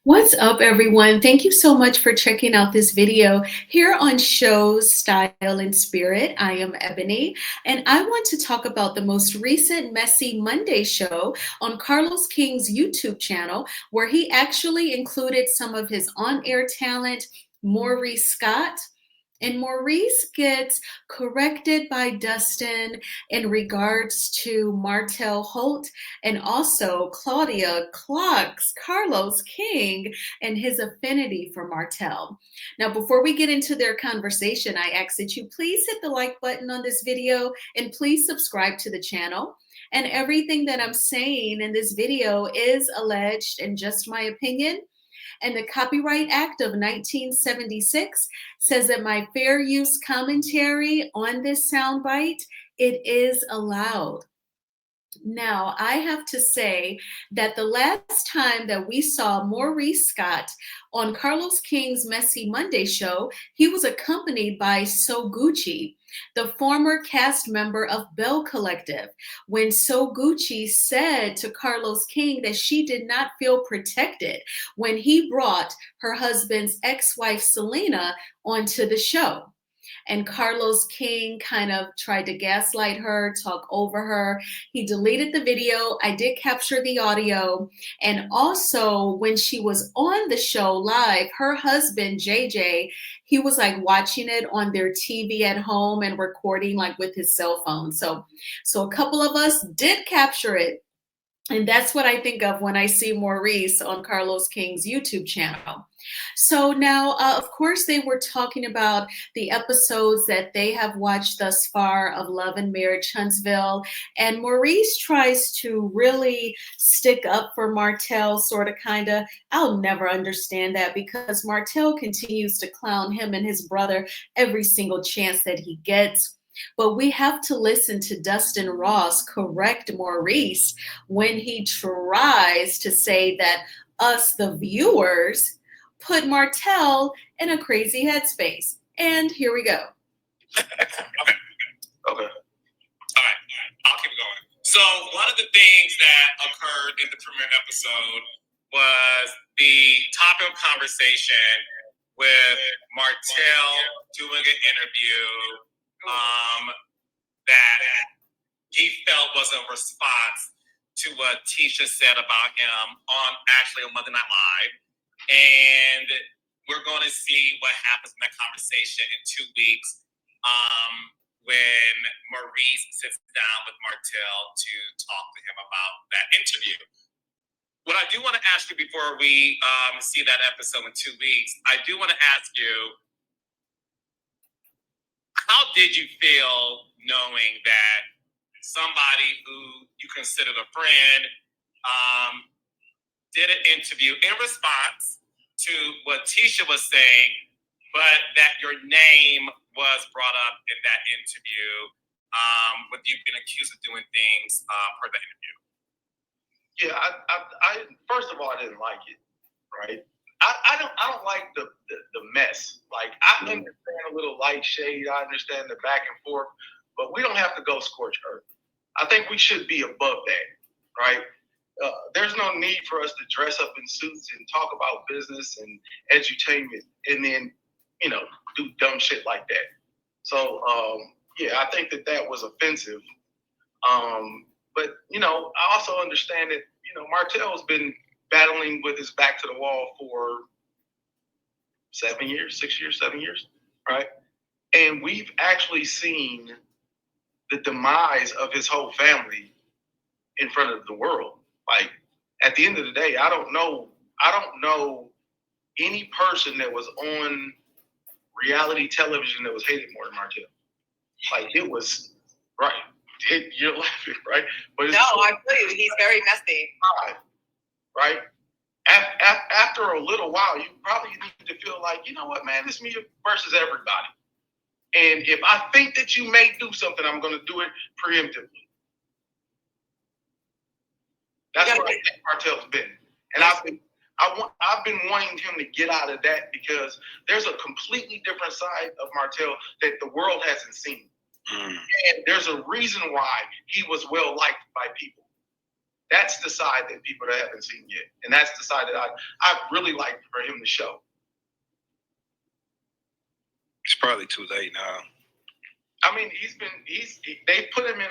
What's up, everyone? Thank you so much for checking out this video here on Shows, Style, and Spirit. I am Ebony, and I want to talk about the most recent Messy Monday show on Carlos King's YouTube channel, where he actually included some of his on-air talent, Maurice Scott. And Maurice gets corrected by Dustin in regards to Martell Holt, and also Claudia clocks Carlos King and his affinity for Martell. Now, before we get into their conversation, I ask that you please hit the like button on this video and please subscribe to the channel. And everything that I'm saying in this video is alleged and just my opinion. And the Copyright Act of 1976 says that my fair use commentary on this soundbite, it is allowed. Now, I have to say that the last time that we saw Maurice Scott on Carlos King's Messy Monday show, he was accompanied by So Gucci, the former cast member of Bell Collective, when So Gucci said to Carlos King that she did not feel protected when he brought her husband's ex-wife Selena onto the show. And Carlos King kind of tried to gaslight her, talk over her. He deleted the video. I did capture the audio. And also, when she was on the show live, her husband, JJ, he was like watching it on their TV at home and recording like with his cell phone. So a couple of us did capture it. And that's what I think of when I see Maurice on Carlos King's YouTube channel. So now, of course, they were talking about the episodes that they have watched thus far of Love and Marriage Huntsville. And Maurice tries to really stick up for Martell, sort of, kind of. I'll never understand that because Martell continues to clown him and his brother every single chance that he gets. But we have to listen to Dustin Ross correct Maurice when he tries to say that us, the viewers, put Martell in a crazy headspace. And here we go. Okay. All right. I'll keep going. So one of the things that occurred in the premiere episode was the topic of conversation with Martell doing an interview that he felt was a response to what Tisha said about him on Monday Night Live. And we're going to see what happens in that conversation in 2 weeks when Maurice sits down with Martell to talk to him about that interview. What I do want to ask you before we see that episode in 2 weeks, I do want to ask you, how did you feel knowing that somebody who you considered a friend did an interview in response to what Tisha was saying, but that your name was brought up in that interview with you being accused of doing things per the interview? Yeah, I first of all, I didn't like it, right? I don't like the mess. Like, I understand a little light shade, I understand the back and forth, but we don't have to go scorch earth. I think we should be above that, right? There's no need for us to dress up in suits and talk about business and edutainment and then, do dumb shit like that. So, yeah, I think that was offensive. But, I also understand that, Martell's been battling with his back to the wall for 7 years, right? And we've actually seen the demise of his whole family in front of the world. Like, at the end of the day, I don't know any person that was on reality television that was hated more than Martell. Like, it was, right. You're laughing, right? But no, I feel you. He's very messy. Right? After a little while, you probably need to feel like, you know what, man, it's me versus everybody. And if I think that you may do something, I'm going to do it preemptively. That's where I think Martell's been. And I've been wanting him to get out of that because there's a completely different side of Martell that the world hasn't seen. And there's a reason why he was well liked by people. That's the side that people that haven't seen yet, and that's the side that I really like for him to show. It's probably too late now. I mean, they put him in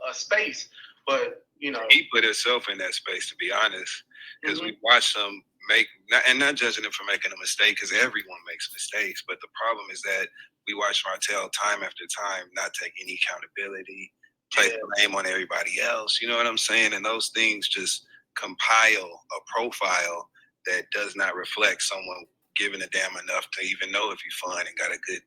a space, but you know, he put himself in that space, to be honest, because we watched him make, not judging him for making a mistake, because everyone makes mistakes, but the problem is that we watch Martell time after time not take any accountability, place the blame on everybody else. You know what I'm saying? And those things just compile a profile that does not reflect someone giving a damn enough to even know if you're fun and got a good,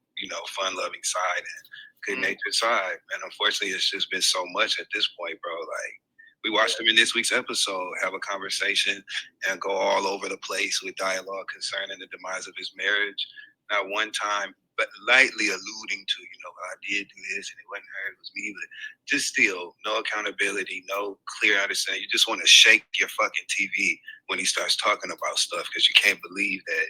fun-loving side and good-natured side. And unfortunately, it's just been so much at this point, bro. Like, we watched him in this week's episode have a conversation and go all over the place with dialogue concerning the demise of his marriage. Not one time, but lightly alluding to, I did do this and it wasn't her, it was me. But just still, no accountability, no clear understanding. You just want to shake your fucking TV when he starts talking about stuff because you can't believe that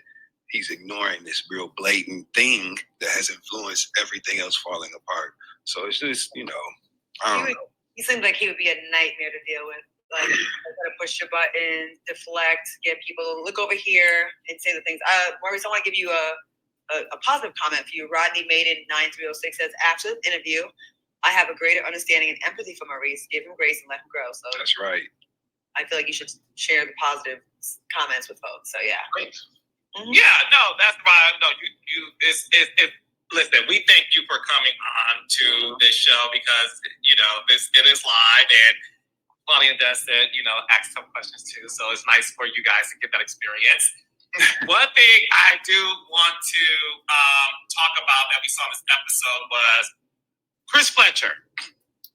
he's ignoring this real blatant thing that has influenced everything else falling apart. So it's just, I don't know. He seems like he would be a nightmare to deal with. Like, you gotta push your buttons, deflect, get people to look over here and say the things. Maurice, I want to give you a positive comment for you. Rodney Maiden 9306 says, after the interview, I have a greater understanding and empathy for Maurice. Give him grace and let him grow. So that's right. I feel like you should share the positive comments with folks. So yeah. Great. Mm-hmm. Yeah, no, that's why. No, listen, we thank you for coming on to this show because it is live and Claudia and Dustin, asked some questions too. So it's nice for you guys to get that experience. One thing I do want to talk about that we saw in this episode was Chris Fletcher.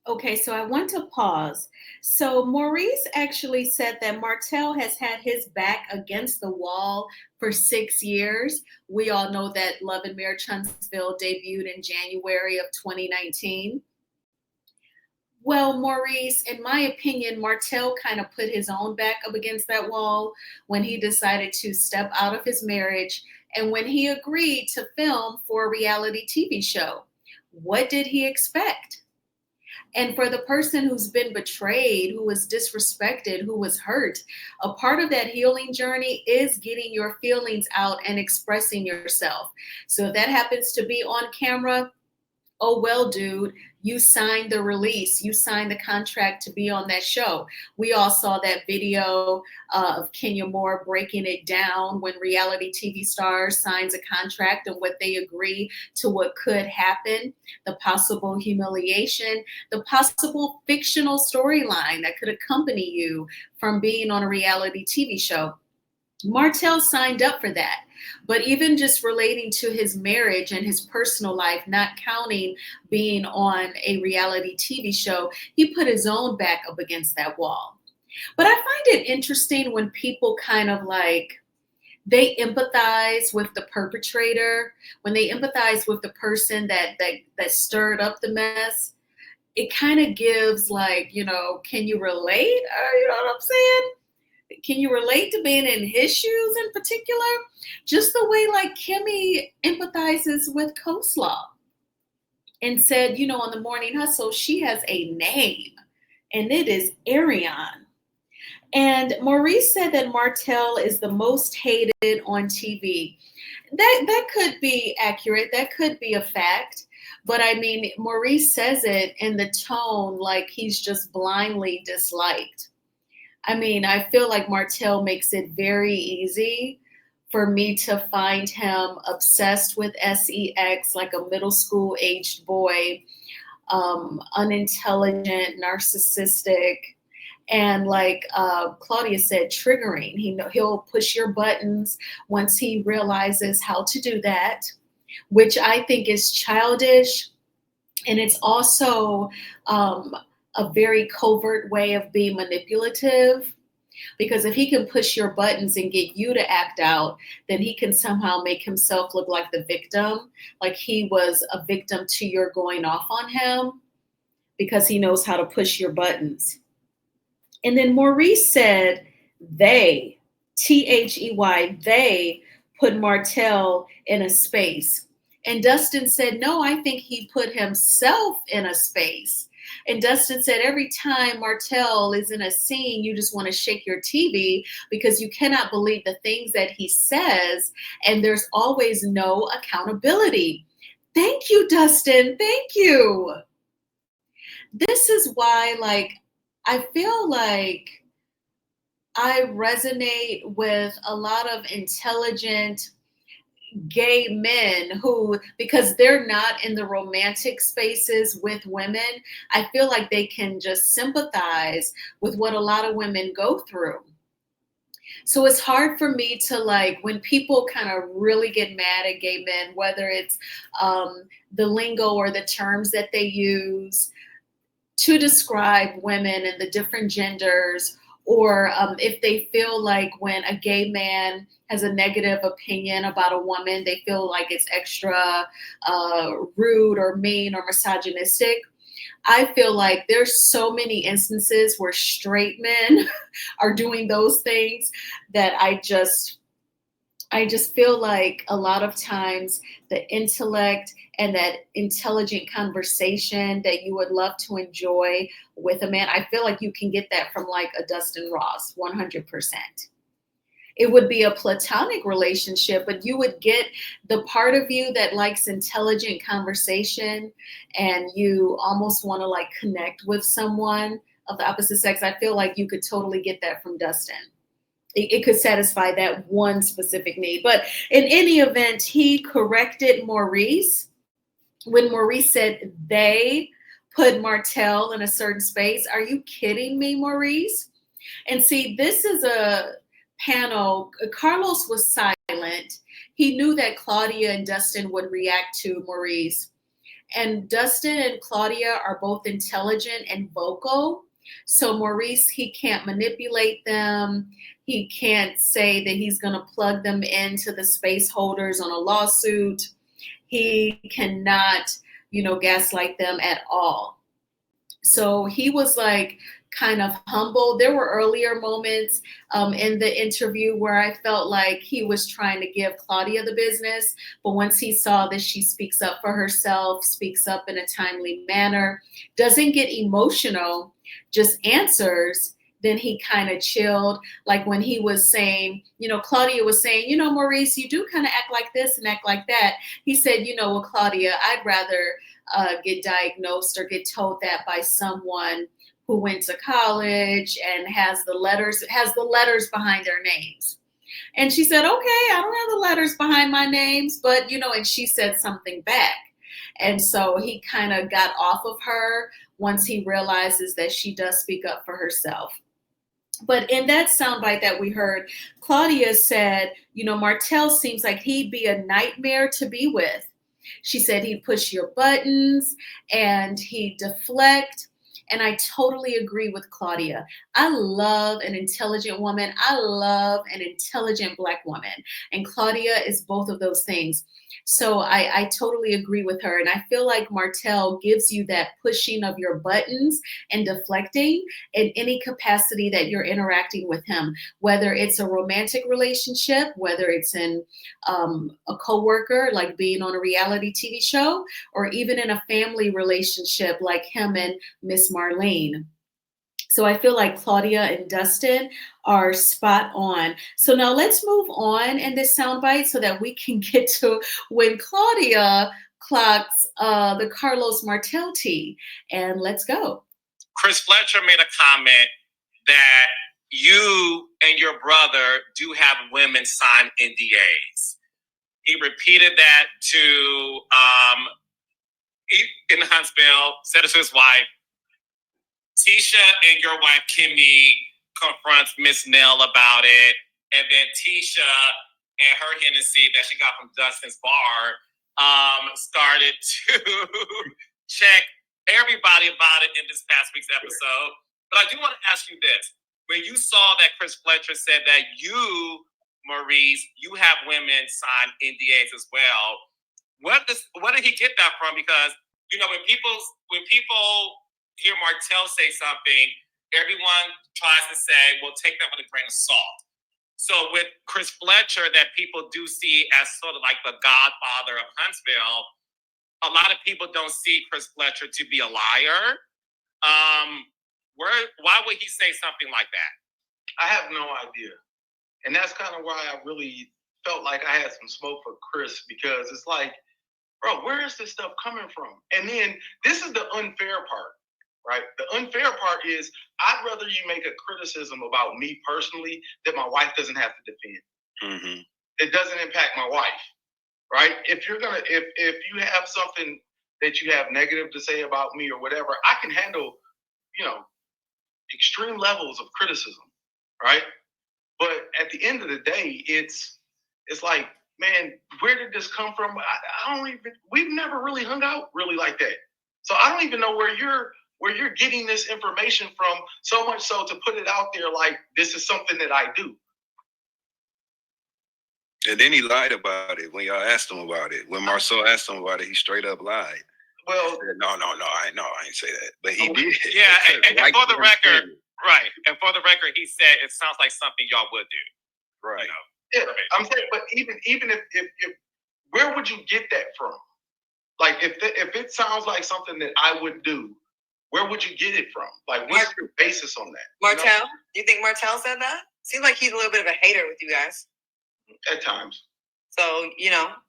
Okay, so I want to pause. So Maurice actually said that Martell has had his back against the wall for 6 years. We all know that Love and Marriage Huntsville debuted in January of 2019. Well, Maurice, in my opinion, Martell kind of put his own back up against that wall when he decided to step out of his marriage and when he agreed to film for a reality TV show. What did he expect? And for the person who's been betrayed, who was disrespected, who was hurt, a part of that healing journey is getting your feelings out and expressing yourself. So if that happens to be on camera, oh, well, dude, you signed the release. You signed the contract to be on that show. We all saw that video of Kenya Moore breaking it down when reality TV stars signs a contract and what they agree to what could happen, the possible humiliation, the possible fictional storyline that could accompany you from being on a reality TV show. Martell signed up for that. But even just relating to his marriage and his personal life, not counting being on a reality TV show, he put his own back up against that wall. But I find it interesting when people kind of they empathize with the perpetrator, when they empathize with the person that stirred up the mess. It kind of gives can you relate? You know what I'm saying? Can you relate to being in his shoes in particular? Just the way Kimmy empathizes with Coleslaw and said, on the Morning Hustle, she has a name and it is Ariane. And Maurice said that Martell is the most hated on TV. That could be accurate. That could be a fact. But I mean, Maurice says it in the tone like he's just blindly disliked. I mean, I feel like Martell makes it very easy for me to find him obsessed with sex, like a middle school aged boy, unintelligent, narcissistic, and Claudia said, triggering. He'll push your buttons once he realizes how to do that, which I think is childish. And it's also a very covert way of being manipulative, because if he can push your buttons and get you to act out, then he can somehow make himself look like the victim, like he was a victim to your going off on him, because he knows how to push your buttons. And then Maurice said they, They, they put Martell in a space. And Dustin said, no, I think he put himself in a space. And Dustin said, every time Martell is in a scene, you just want to shake your TV because you cannot believe the things that he says, and there's always no accountability. Thank you, Dustin. Thank you. This is why, like, I feel like I resonate with a lot of intelligent gay men who, because they're not in the romantic spaces with women, I feel like they can just sympathize with what a lot of women go through. So it's hard for me to, like, when people kind of really get mad at gay men, whether it's the lingo or the terms that they use to describe women and the different genders, or if they feel like when a gay man has a negative opinion about a woman, they feel like it's extra rude or mean or misogynistic. I feel like there's so many instances where straight men are doing those things that I just feel like a lot of times the intellect and that intelligent conversation that you would love to enjoy with a man, I feel like you can get that from like a Dustin Ross, 100%. It would be a platonic relationship, but you would get the part of you that likes intelligent conversation and you almost want to like connect with someone of the opposite sex. I feel like you could totally get that from Dustin. It could satisfy that one specific need. But in any event, he corrected Maurice when Maurice said they put Martell in a certain space. Are you kidding me, Maurice? And see, this is a panel. Carlos was silent. He knew that Claudia and Dustin would react to Maurice. And Dustin and Claudia are both intelligent and vocal. So Maurice, he can't manipulate them. He can't say that he's going to plug them into the space holders on a lawsuit. He cannot, gaslight them at all. So he was like kind of humble. There were earlier moments in the interview where I felt like he was trying to give Claudia the business. But once he saw that she speaks up for herself, speaks up in a timely manner, doesn't get emotional, just answers, then he kind of chilled. Like when he was saying, Claudia was saying, Maurice, you do kind of act like this and act like that. He said, well, Claudia, I'd rather get diagnosed or get told that by someone who went to college and has the letters behind their names. And she said, okay, I don't have the letters behind my names, but and she said something back. And so he kind of got off of her once he realizes that she does speak up for herself. But in that soundbite that we heard, Claudia said, Martell seems like he'd be a nightmare to be with. She said he'd push your buttons and he'd deflect. And I totally agree with Claudia. I love an intelligent woman. I love an intelligent Black woman. And Claudia is both of those things. So I totally agree with her. And I feel like Martell gives you that pushing of your buttons and deflecting in any capacity that you're interacting with him, whether it's a romantic relationship, whether it's in a coworker, like being on a reality TV show, or even in a family relationship like him and Miss Marlene. So I feel like Claudia and Dustin are spot on. So now let's move on in this soundbite so that we can get to when Claudia clocks the Carlos Martell tea. And let's go. Chris Fletcher made a comment that you and your brother do have women sign NDAs. He repeated that to in Huntsville, said it to his wife. Tisha and your wife, Kimmy, confronts Miss Nell about it. And then Tisha and her Hennessy that she got from Dustin's bar started to check everybody about it in this past week's episode. But I do want to ask you this. When you saw that Chris Fletcher said that you, Maurice, you have women sign NDAs as well, where did he get that from? Because, when people hear Martell say something, everyone tries to say, well, take that with a grain of salt. So with Chris Fletcher, that people do see as sort of like the godfather of Huntsville, a lot of people don't see Chris Fletcher to be a liar. Why would he say something like that? I have no idea. And that's kind of why I really felt like I had some smoke for Chris, because it's like, bro, where is this stuff coming from? And then this is the unfair part, right? The unfair part is I'd rather you make a criticism about me personally that my wife doesn't have to defend. Mm-hmm. It doesn't impact my wife, right? If you're gonna, if you have something that you have negative to say about me or whatever, I can handle, extreme levels of criticism, right? But at the end of the day, it's like, man, where did this come from? I don't even. We've never really hung out really like that. So I don't even know where you're getting this information from. So much so to put it out there like this is something that I do. And then he lied about it when y'all asked him about it. When Marcel asked him about it, he straight up lied. Well, said, no, I ain't say that, but he did. Yeah, and for the record, right? And for the record, he said it sounds like something y'all would do, right? Yeah, I'm saying, but even if where would you get that from? Like, if it sounds like something that I would do, where would you get it from? Like, what's your basis on that? Martell? Do you think Martell said that? Seems like he's a little bit of a hater with you guys. At times. So,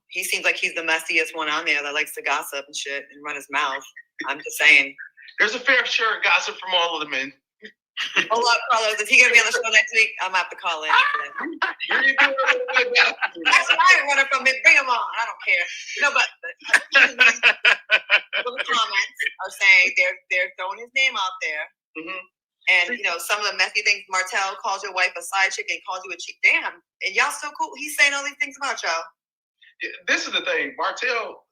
he seems like he's the messiest one on there that likes to gossip and shit and run his mouth. I'm just saying. There's a fair share of gossip from all of the men. Hold up, Carlos. Is he going to be on the show next week? I'm going to have to call in. That's why I'm running from it. Bring him on. I don't care. But the comments are saying they're throwing his name out there. Mm-hmm. And, some of the messy things, Martell calls your wife a side chick and calls you a cheat. Damn. And y'all so cool. He's saying all these things about y'all. This is the thing. Martell,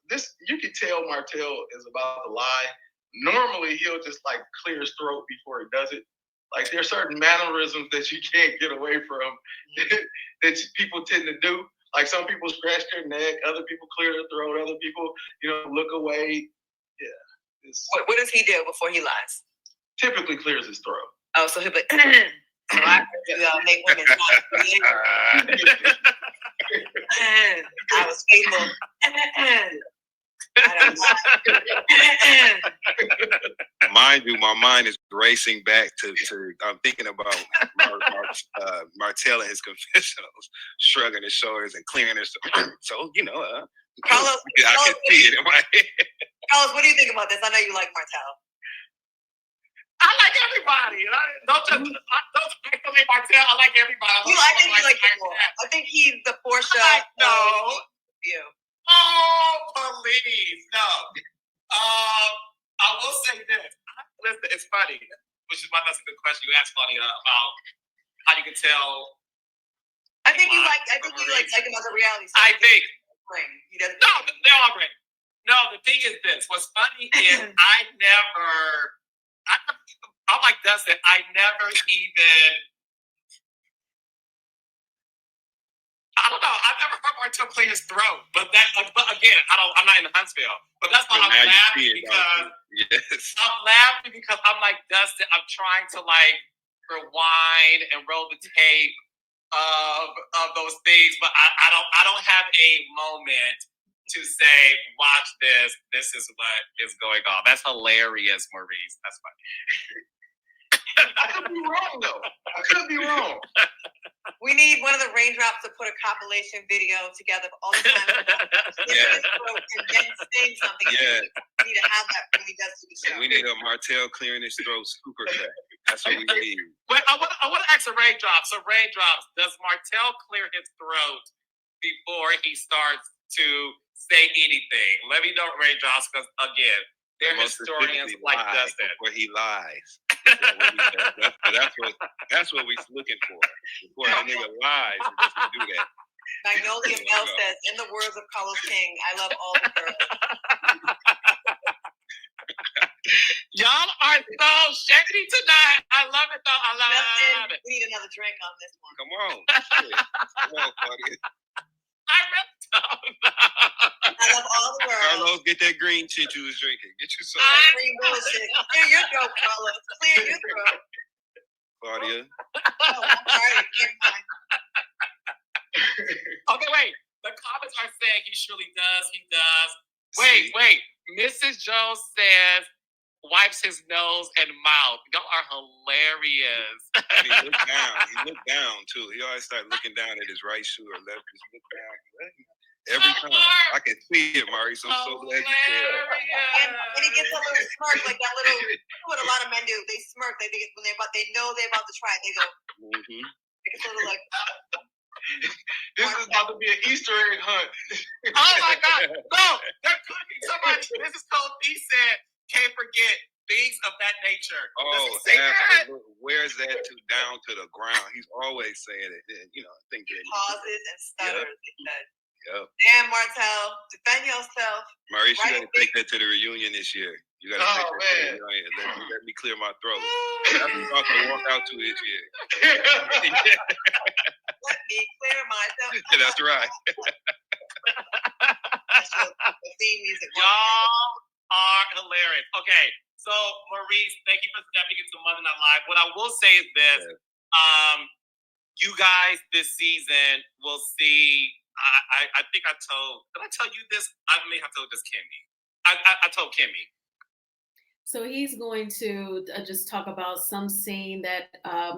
you can tell Martell is about to lie. Normally, he'll just like clear his throat before he does it. Like, there's certain mannerisms that you can't get away from that people tend to do. Like, some people scratch their neck, other people clear their throat, other people, look away. Yeah. What does he do before he lies? Typically clears his throat. Oh, so he'll be so I make women I was faithful. Mind you, my mind is racing back to I'm thinking about Martell and his confessionals, shrugging his shoulders and clearing his so Carlos, I can see it in my head. Carlos, what do you think about this? I know you like Martell. I like everybody. Don't isolate Martell. I like everybody. I think you like him more. I think he's the Portia. No. You. Oh, please. No. I will say this. Listen, it's funny, which is why that's a good question you asked, Claudia, about how you can tell. I think you like him as a reality star. I think. He doesn't. No, they're all great. No, the thing is this. What's funny is I'm like Dustin. I never even. I don't know. I've never heard Martell clear his throat, but again, I'm not in Huntsville. But that's why I'm laughing because I'm laughing because I'm like Dustin. I'm trying to like rewind and roll the tape of those things, but I don't have a moment to say, watch this. This is what is going on. That's hilarious, Maurice. That's funny. I could be wrong, though. I could be wrong. We need one of the raindrops to put a compilation video together all the time. And then saying something. Yeah. We need to have that when he does the show. We need a Martell clearing his throat super cut. That's what we need. But I want to ask a raindrop. So raindrops, does Martell clear his throat before he starts to say anything? Let me know, raindrops, because again, they're historians like Dustin. Before he lies. That's what we're looking for. Before a nigga lies, we're just gonna do that. Magnolia Bell says, in the words of Carlos King, I love all the girls. Y'all are so shady tonight. I love it though. I love it. We need another drink on this one. Come on. Come on, Claudia. I love all the girls. Carlos, get that green shit you was drinking. Get you some. Green bullshit. Clear your throat, Carlos. Clear your throat. Claudia. Oh, I'm sorry. Okay, wait. The comments are saying he surely does. He does. Wait. Mrs. Jones says wipes his nose and mouth. Y'all are hilarious. And he looked down. He looked down too. He always started looking down at his right shoe or left. Just look down. Every time. I can see it, Maurice. I'm so glad you said that. And he gets a little smirk, like that little. What a lot of men do. They smirk. They think when they know they're about to try it. They go. Mm-hmm. It's sort of like. This is about to be an Easter egg hunt. Oh my God. No, they're cooking. Somebody, this is called D said, can't forget things of that nature. Oh, absolutely. Where's that to down to the ground? He's always saying it. You know, I think that Pauses and stutters. Yep. Damn, Martell, defend yourself. Maurice, you got to take that to the reunion this year. You got to take that to the reunion. Let me clear my throat. That's what I'm about to walk out to this year. Let me clear myself. That's right. That's the theme music. Y'all are hilarious. Okay, so Maurice, thank you for stepping into Mother Not Live. What I will say is this: you guys this season will see. I think I told. Did I tell you this? I may have told this Kimmy. I told Kimmy. So he's going to just talk about some scene that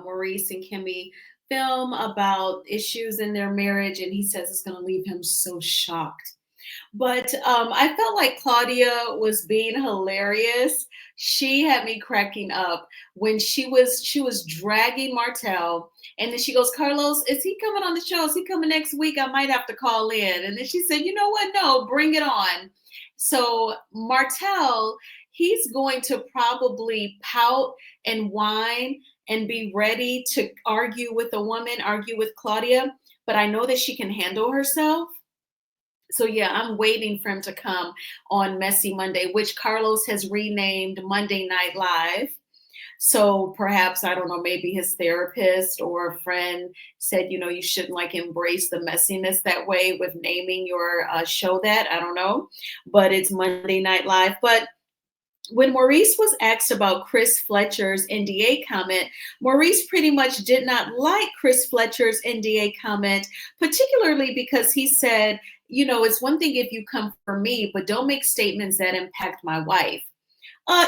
Maurice and Kimmy film about issues in their marriage, and he says it's going to leave him so shocked. But I felt like Claudia was being hilarious. She had me cracking up when she was dragging Martell, and then she goes, "Carlos, is he coming on the show? Is he coming next week? I might have to call in." And then she said, "You know what? No, bring it on." So Martell, he's going to probably pout and whine and be ready to argue with a woman, argue with Claudia. But I know that she can handle herself. So yeah, I'm waiting for him to come on Messy Monday, which Carlos has renamed Monday Night Live. So perhaps, I don't know, maybe his therapist or a friend said, you know, you shouldn't like embrace the messiness that way with naming your show that. I don't know, but it's Monday Night Live. But when Maurice was asked about Chris Fletcher's NDA comment, Maurice pretty much did not like Chris Fletcher's NDA comment, particularly because he said, you know, it's one thing if you come for me, but don't make statements that impact my wife.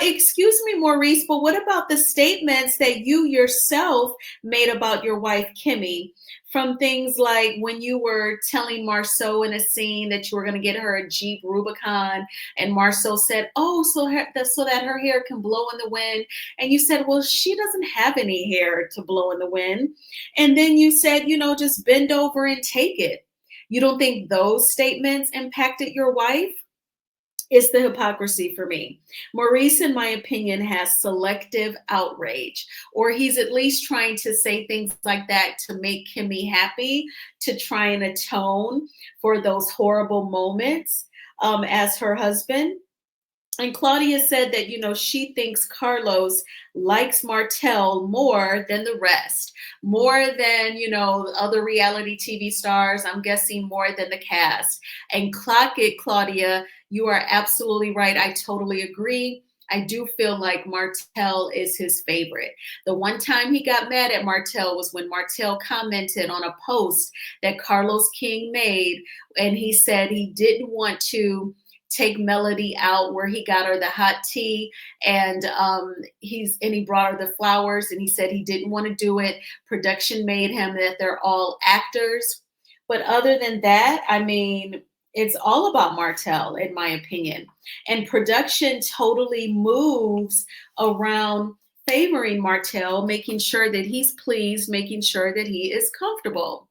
Excuse me, Maurice, but what about the statements that you yourself made about your wife, Kimmy? From things like when you were telling Marceau in a scene that you were going to get her a Jeep Rubicon, and Marceau said, "Oh, so that her hair can blow in the wind." And you said, "Well, she doesn't have any hair to blow in the wind." And then you said, you know, just bend over and take it. You don't think those statements impacted your wife? It's the hypocrisy for me. Maurice, in my opinion, has selective outrage, or he's at least trying to say things like that to make Kimmy happy, to try and atone for those horrible moments as her husband. And Claudia said that, you know, she thinks Carlos likes Martell more than the rest, more than, you know, other reality TV stars. I'm guessing more than the cast. And clock it, Claudia, you are absolutely right. I totally agree. I do feel like Martell is his favorite. The one time he got mad at Martell was when Martell commented on a post that Carlos King made, and he said he didn't want to take Melody out where he got her the hot tea, and he brought her the flowers, and he said he didn't want to do it. Production made him that they're all actors. But other than that, I mean, it's all about Martell, in my opinion. And production totally moves around favoring Martell, making sure that he's pleased, making sure that he is comfortable.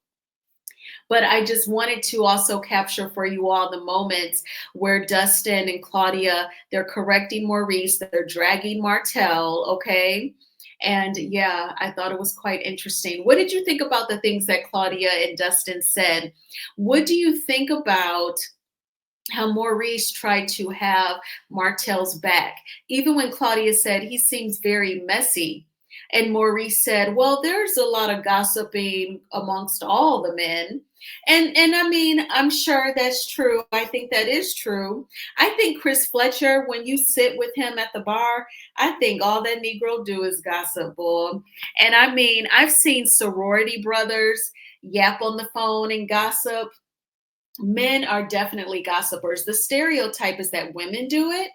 But I just wanted to also capture for you all the moments where Dustin and Claudia, they're correcting Maurice, they're dragging Martell, okay? And yeah, I thought it was quite interesting. What did you think about the things that Claudia and Dustin said? What do you think about how Maurice tried to have Martell's back? Even when Claudia said he seems very messy, and Maurice said, well, there's a lot of gossiping amongst all the men. And I mean, I'm sure that's true. I think that is true. I think Chris Fletcher, when you sit with him at the bar, I think all that Negro do is gossip, boy. And I mean, I've seen sorority brothers yap on the phone and gossip. Men are definitely gossipers. The stereotype is that women do it.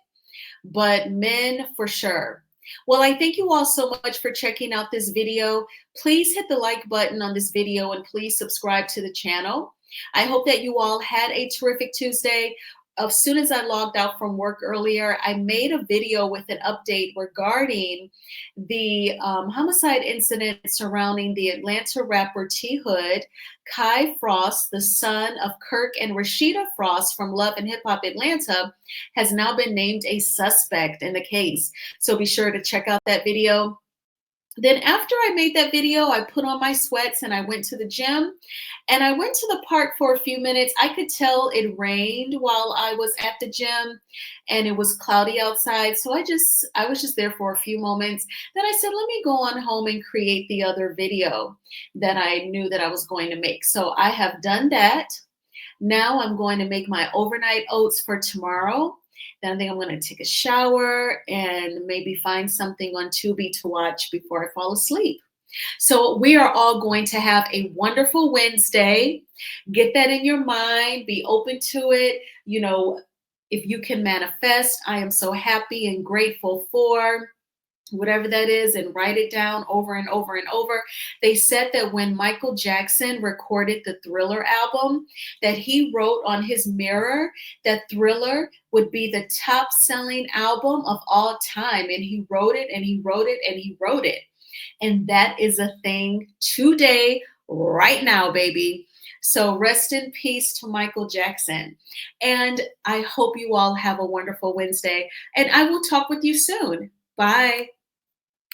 but men for sure. Well, I thank you all so much for checking out this video. Please hit the like button on this video and please subscribe to the channel. I hope that you all had a terrific Tuesday. As soon as I logged out from work earlier, I made a video with an update regarding the homicide incident surrounding the Atlanta rapper T. Hood. Kai Frost, the son of Kirk and Rashida Frost from Love and Hip Hop Atlanta, has now been named a suspect in the case. So be sure to check out that video. Then after I made that video, I put on my sweats and I went to the gym, and I went to the park for a few minutes. I could tell it rained while I was at the gym and it was cloudy outside. So I was just there for a few moments. Then I said, let me go on home and create the other video that I knew that I was going to make. So I have done that. Now I'm going to make my overnight oats for tomorrow. Then I think I'm going to take a shower and maybe find something on Tubi to watch before I fall asleep. So we are all going to have a wonderful Wednesday. Get that in your mind. Be open to it. You know, if you can manifest, I am so happy and grateful for whatever that is, and write it down over and over and over. They said that when Michael Jackson recorded the Thriller album, that he wrote on his mirror that Thriller would be the top selling album of all time. And he wrote it and he wrote it and he wrote it. And that is a thing today, right now, baby. So rest in peace to Michael Jackson. And I hope you all have a wonderful Wednesday. And I will talk with you soon. Bye.